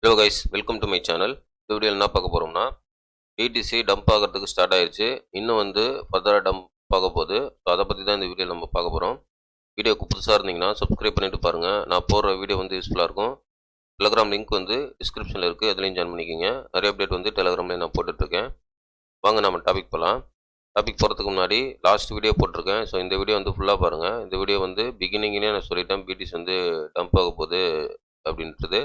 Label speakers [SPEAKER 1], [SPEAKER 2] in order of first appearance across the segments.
[SPEAKER 1] Hello guys, welcome to my channel. இந்த வீடியோவில் என்ன பார்க்க போகிறோம்னா, BTC டம்ப் ஆகிறதுக்கு ஸ்டார்ட் ஆயிடுச்சு. இன்னும் வந்து ஃபர்தராக டம்ப் ஆக போகுது. ஸோ அதை பற்றி தான் இந்த வீடியோவில் நம்ம பார்க்க போகிறோம். வீடியோக்கு புதுசாக இருந்தீங்கன்னா சப்ஸ்கிரைப் பண்ணிட்டு பாருங்கள். நான் போடுற வீடியோ வந்து யூஸ்ஃபுல்லாக இருக்கும். டெலகிராம் லிங்க் வந்து டிஸ்கிரிப்ஷனில் இருக்குது, அதுலேயும் ஜாயின் பண்ணிக்கோங்க. நிறைய அப்டேட் வந்து டெலகிராம்லேயே நான் போட்டுட்ருக்கேன். வாங்க நம்ம டாபிக் போகலாம். டாபிக் போகிறதுக்கு முன்னாடி லாஸ்ட் வீடியோ போட்டிருக்கேன். ஸோ இந்த வீடியோ வந்து ஃபுல்லாக பாருங்கள். இந்த வீடியோ வந்து பிகினிங்லேயே நான் சொல்லிட்டேன், BTC வந்து டம்ப் ஆக போகுது அப்படின்றது.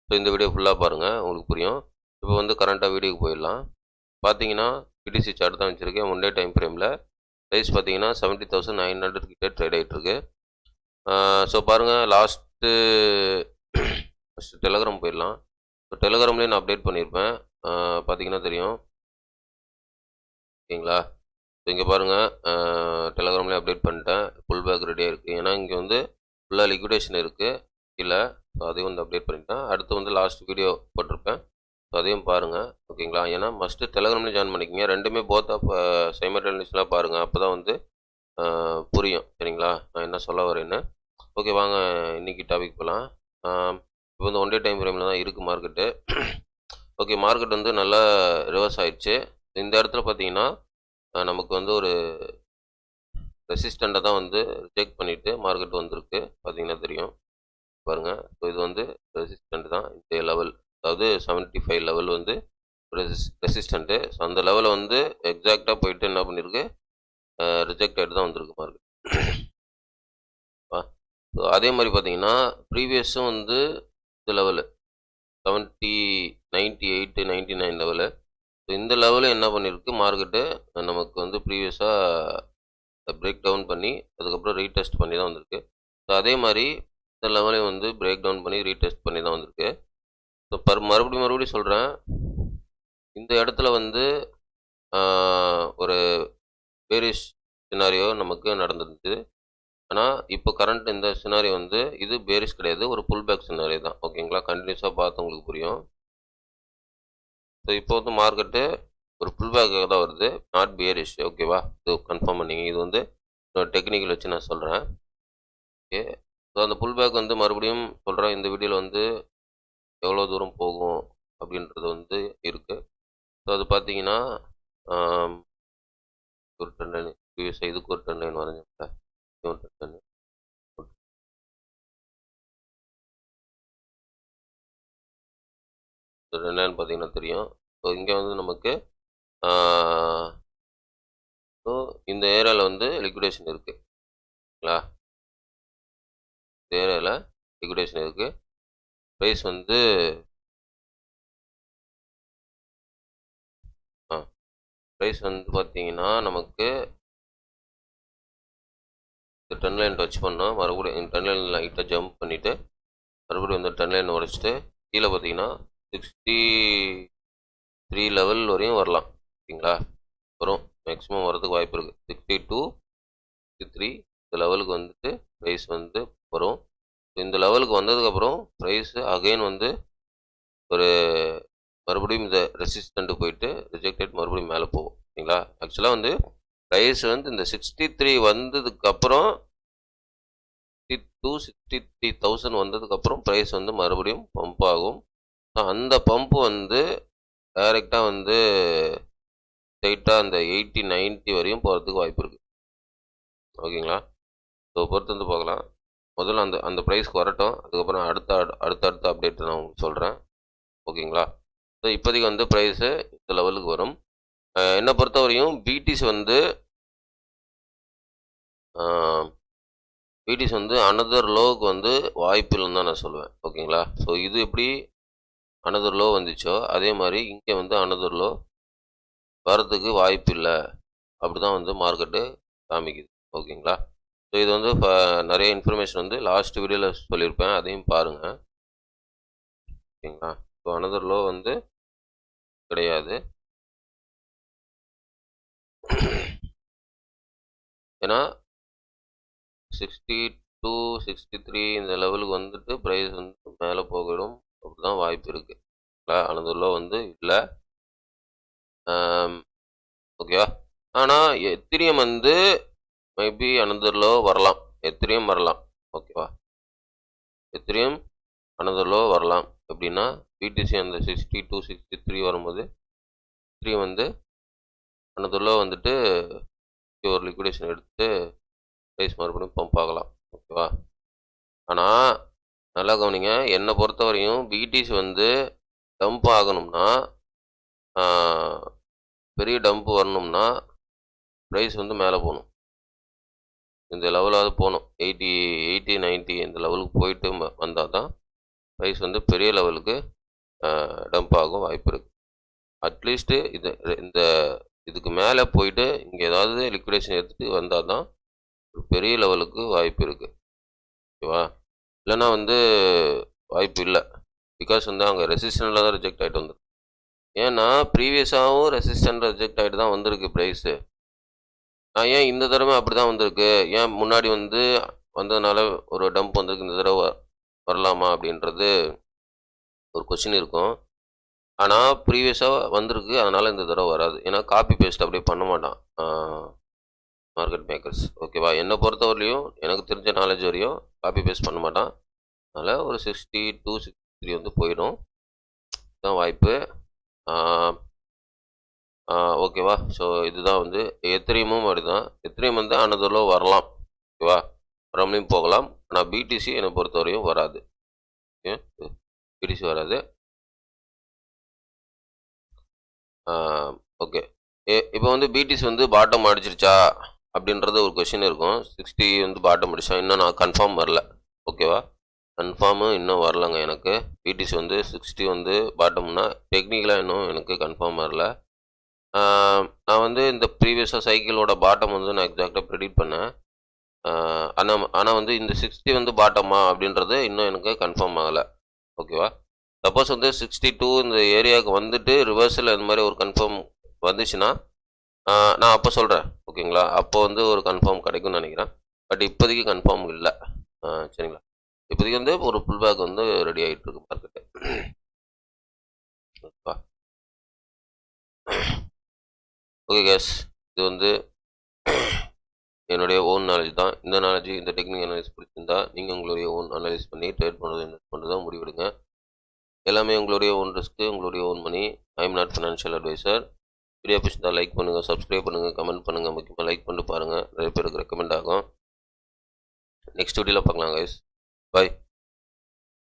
[SPEAKER 1] ஸோ இந்த வீடியோ ஃபுல்லாக பாருங்கள், உங்களுக்கு புரியும். இப்போ வந்து கரண்ட்டாக வீடியோக்கு போயிடலாம். பார்த்தீங்கன்னா BTC சார்ட் தான் வச்சுருக்கேன். ஒன் டே டைம் ஃப்ரேமில் ப்ரைஸ் பார்த்தீங்கன்னா 70,900 கிட்ட ட்ரேட் ஆகிட்டுருக்கு. ஸோ பாருங்கள், லாஸ்ட்டு ஃபஸ்ட்டு டெலகிராம் போயிடலாம். ஸோ டெலகிராம்லேயே நான் அப்டேட் பண்ணியிருப்பேன், பார்த்தீங்கன்னா தெரியும். ஓகேங்களா? ஸோ இங்கே பாருங்கள், டெலகிராம்லேயே அப்டேட் பண்ணிட்டேன். ஃபுல் பேக் ரெடியாக இருக்குது. ஏன்னா இங்கே வந்து ஃபுல்லாக லிக்விடேஷன் இருக்குது இல்லை. ஸோ அதையும் வந்து அப்டேட் பண்ணிட்டேன். அடுத்து வந்து லாஸ்ட் வீடியோ போட்டிருப்பேன், ஸோ அதையும் பாருங்கள். ஓகேங்களா? ஏன்னா மஸ்ட்டு டெலகிராம்லேயும் ஜாயின் பண்ணிக்கோங்க. ரெண்டுமே போத் ஆஃப் சைமல்டேனியஸாக பாருங்கள். அப்போ தான் வந்து புரியும். சரிங்களா நான் என்ன சொல்ல வரேன்னு? ஓகே, வாங்க இன்றைக்கி டாபிக் போகலாம். இப்போ வந்து ஒன் டே டைம் ஃப்ரேமில் தான் இருக்குது மார்க்கெட்டு. ஓகே, மார்க்கெட் வந்து நல்லா ரிவர்ஸ் ஆயிடுச்சு. இந்த இடத்துல பார்த்தீங்கன்னா நமக்கு வந்து ஒரு ரெசிஸ்டண்ட்டை தான் வந்து ரிஜெக்ட் பண்ணிவிட்டு மார்க்கெட் வந்திருக்கு. பார்த்தீங்கன்னா தெரியும் பாருங்கள். ஸோ இது வந்து ரெசிஸ்டண்ட் தான். இந்த லெவல், அதாவது 75 லெவல் வந்து ரெசிஸ்டண்ட்டு. ஸோ அந்த லெவலை வந்து எக்ஸாக்டாக போயிட்டு என்ன பண்ணியிருக்கு, ரிஜெக்ட் ஆகிட்டு தான் வந்திருக்கு மார்க்கெட். ஸோ அதே மாதிரி பார்த்தீங்கன்னா ப்ரீவியஸும் வந்து இந்த லெவலு 70, 98, 99 லெவலு. ஸோ இந்த லெவலில் என்ன பண்ணியிருக்கு மார்க்கெட்டு, நமக்கு வந்து ப்ரீவியஸாக பிரேக் டவுன் பண்ணி அதுக்கப்புறம் ரீடெஸ்ட் பண்ணி தான் வந்திருக்கு. ஸோ அதே மாதிரி இந்த லெவலையும் வந்து பிரேக் டவுன் பண்ணி ரீடெஸ்ட் பண்ணி தான் வந்திருக்கு. ஸோ மறுபடியும் சொல்கிறேன், இந்த இடத்துல வந்து ஒரு பேரிஷ் சினாரியோ நமக்கு நடந்துருந்துச்சு. ஆனால் இப்போ கரண்ட் இந்த சினாரியோ வந்து இது பேரிஷ் கிடையாது, ஒரு புல் பேக் சினாரியோ தான். ஓகேங்களா? கண்டினியூஸாக பார்த்து உங்களுக்கு புரியும். ஸோ இப்போ வந்து மார்க்கெட்டு ஒரு புல் பேக்காக தான் வருது, நாட் பேரிஷ். ஓகேவா? இது கன்ஃபார்ம் பண்ணிங்க. இது வந்து டெக்னிக்கல் வச்சு நான் சொல்கிறேன். ஓகே, ஸோ அந்த புல் பேக் வந்து மறுபடியும் சொல்கிறேன், இந்த வீடியோவில் வந்து எவ்வளோ தூரம் போகும் அப்படின்றது வந்து இருக்குது. ஸோ அது பார்த்தீங்கன்னா ஒரு ட்ரெண்ட் லைன், இதுக்கு ஒரு ட்ரெண்ட் லைன் வரைஞ்சிருக்கேன். என்னன்னு பார்த்தீங்கன்னா தெரியும். ஸோ இங்கே வந்து நமக்கு ஸோ இந்த ஏரியாவில் வந்து லிக்விடேஷன் இருக்குங்களா? இந்த ஏரியாவில் லிக்விடேஷன் இருக்குது. ப்ரைஸ் வந்து ப்ரைஸ் வந்து பார்த்தீங்கன்னா நமக்கு இந்த ட்ரெண்ட் லைன் டச் பண்ணோம். மறுபடியும் இந்த ட்ரெண்ட் லைன் லைட்டாக ஜம்ப் பண்ணிவிட்டு மறுபடியும் இந்த ட்ரெண்ட் லைன் உடைச்சிட்டு கீழே பார்த்தீங்கன்னா 63 லெவல் வரையும் வரலாம். ஓகேங்களா? வரும், மேக்ஸிமம் வரதுக்கு வாய்ப்பு இருக்குது. 62, 63 இந்த லெவலுக்கு வந்துட்டு ப்ரைஸ் வந்து வரும். இந்த லெவலுக்கு வந்ததுக்கப்புறம் ப்ரைஸு அகைன் வந்து ஒரு மறுபடியும் இந்த ரெசிஸ்டண்ட்டு போயிட்டு ரிஜெக்டட் மறுபடியும் மேலே போகும். ஓகேங்களா? ஆக்சுவலாக வந்து ப்ரைஸ் வந்து இந்த 63 வந்ததுக்கப்புறம் 63,000 வந்ததுக்கப்புறம் ப்ரைஸ் வந்து மறுபடியும் பம்ப் ஆகும். அந்த பம்ப் வந்து டைரெக்டாக வந்து ஸ்ட்ரைட்டாக அந்த 80, 90 வரையும் போகிறதுக்கு வாய்ப்பு இருக்குது. ஓகேங்களா? ஸோ பொறுத்து வந்து பார்க்கலாம். முதல்ல அந்த ப்ரைஸ்க்கு வரட்டும், அதுக்கப்புறம் அடுத்த அப்டேட் நான் உங்களுக்கு சொல்கிறேன். ஓகேங்களா? ஸோ இப்போதைக்கு வந்து ப்ரைஸு இந்த லெவலுக்கு வரும். என்னை பொறுத்தவரையும் BTC வந்து அனதர் லோவுக்கு வந்து வாய்ப்பு இல்லைன்னு தான் நான் சொல்லுவேன். ஓகேங்களா? ஸோ இது எப்படி அனதர் லோ வந்துச்சோ அதே மாதிரி இங்கே வந்து அனதர் லோ வரதுக்கு வாய்ப்பு இல்லை, அப்படி தான் வந்து மார்க்கெட்டு காமிக்குது. ஓகேங்களா? ஸோ இது வந்து நிறைய இன்ஃபர்மேஷன் வந்து லாஸ்ட் வீடியோவில் சொல்லியிருப்பேன், அதையும் பாருங்கள். ஓகேங்களா? ஸோ அனதர் லோ வந்து கிடையாது. ஏன்னா 62, 63 இந்த லெவலுக்கு வந்துட்டு ப்ரைஸ் வந்து மேலே போகிடும், அப்படி தான் வாய்ப்பு இருக்குது. அனதர் லோ வந்து இல்லை. ஓகேவா? ஆனால் எத்திரியம் வந்து மேபி அனதர் லோ வரலாம், எத்திரியம் வரலாம். ஓகேவா? எத்திரியம் அனதர் லோ வரலாம். எப்படின்னா பிடிசி அந்த 62 63 வரும்போது 3 வந்து அனதரில் வந்துட்டு ஒரு லிக்விடேஷன் எடுத்து ப்ரைஸ் மறுபடியும் பம்ப் ஆகலாம். ஓகேவா? ஆனால் நல்லா கவனிங்க, என்னை பொறுத்தவரையும் பிடிசி வந்து டம்ப் ஆகணும்னா பெரிய டம்ப் வரணும்னா ப்ரைஸ் வந்து மேலே போகணும். இந்த லெவலாவது போகணும். 80 90 இந்த லெவலுக்கு போயிட்டு வந்தால் தான் ப்ரைஸ் வந்து பெரிய லெவலுக்கு டம்ப் ஆகும் வாய்ப்பு இருக்குது. அட்லீஸ்ட்டு இந்த இதுக்கு மேலே போயிட்டு இங்கே ஏதாவது லிக்விடேஷன் எடுத்துகிட்டு வந்தால் தான் பெரிய லெவலுக்கு வாய்ப்பு இருக்குது. ஓகேவா? இல்லைன்னா வந்து வாய்ப்பு இல்லை. பிகாஸ் வந்து அங்கே ரெசிஸ்டண்டில் தான் ரிஜெக்ட் ஆகிட்டு வந்துருக்கு. ஏன்னா ப்ரீவியஸாகவும் ரெசிஸ்டன்ட் ரிஜெக்ட் ஆகிட்டு தான் வந்திருக்கு ப்ரைஸு. ஏன் இந்த தடவை அப்படி தான் வந்திருக்கு, ஏன் முன்னாடி வந்து வந்ததுனால ஒரு டம்ப் வந்திருக்கு, இந்த தடவை வரலாமா அப்படின்றது ஒரு கொஸ்டின் இருக்கும். ஆனால் ப்ரீவியஸாக வந்திருக்கு, அதனால் இந்த தடவை வராது. ஏன்னா காப்பி பேஸ்ட் அப்படியே பண்ண மாட்டான் மார்க்கெட் மேக்கர்ஸ். ஓகேவா? என்னை பொறுத்தவரையிலையும் எனக்கு தெரிஞ்ச நாலேஜ் வரையும் காப்பி பேஸ்ட் பண்ண மாட்டான். அதனால் ஒரு 62 63 வந்து போயிடும் தான் வாய்ப்பு. ஓகேவா? ஸோ இதுதான் வந்து எத்திரியமும் அப்படி தான். எத்திரியம் வந்து அனதரில் வரலாம். ஓகேவா? ரம்லையும் போகலாம். ஆனால் பிடிசி என்னை பொறுத்தவரையும் வராது. பிடிசி வராது. ஓகே. இப்போ வந்து பிடிசி வந்து பாட்டம் அடிச்சிருச்சா அப்படின்றது ஒரு கொஷின் இருக்கும். 60 வந்து பாட்டம் அடிச்சா இன்னும் நான் கன்ஃபார்ம் வரல. ஓகேவா? கன்ஃபார்மு இன்னும் வரலங்க எனக்கு. பிடிசி வந்து 60 வந்து பாட்டம்னா டெக்னிக்கலாக இன்னும் எனக்கு கன்ஃபார்ம் வரல. நான் வந்து இந்த ப்ரீவியஸாக சைக்கிளோட பாட்டம் வந்து நான் எக்ஸாக்டாக ப்ரெடிக்ட் பண்ணேன். ஆனால் வந்து இந்த 60 வந்து பாட்டமா அப்படின்றது இன்னும் எனக்கு கன்ஃபார்ம் ஆகலை. ஓகேவா? சப்போஸ் வந்து 62 இந்த ஏரியாவுக்கு வந்துட்டு ரிவர்ஸில் இந்த மாதிரி ஒரு கன்ஃபார்ம் வந்துச்சுன்னா நான் அப்போ சொல்கிறேன். ஓகேங்களா? அப்போ வந்து ஒரு கன்ஃபார்ம் கிடைக்கும்னு நினைக்கிறேன். பட் இப்போதைக்கு கன்ஃபார்ம் இல்லை. சரிங்களா? இப்போதைக்கு வந்து ஒரு புல் பேக் வந்து ரெடி ஆகிட்டு இருக்கு மார்க்கெட்டு. ஓகேவா? ஓகே கேஸ், இது வந்து என்னுடைய ஓன் நாலேஜ் தான். இந்த நாலேஜ், இந்த டெக்னிக் அனாலிசிஸ் பிடிச்சிருந்தா நீங்கள் உங்களுடைய ஓன் அனலைஸ் பண்ணி ட்ரேட் பண்ணுறது இன்வெஸ்ட் பண்ணுறதா முடிவெடுங்க. எல்லாமே உங்களுடைய ஓன் ரிஸ்க்கு, உங்களுடைய own money. I am not financial adviser. Video பிடிச்சிருந்தா லைக் பண்ணுங்கள், சப்ஸ்கிரைப் பண்ணுங்கள், கமெண்ட் பண்ணுங்கள். முக்கியமாக லைக் பண்ணிட்டு பாருங்கள், நிறைய பேருக்கு ரெக்கமெண்ட் ஆகும். நெக்ஸ்ட் வீடியோவில் பார்க்கலாம் கைஸ். பாய்.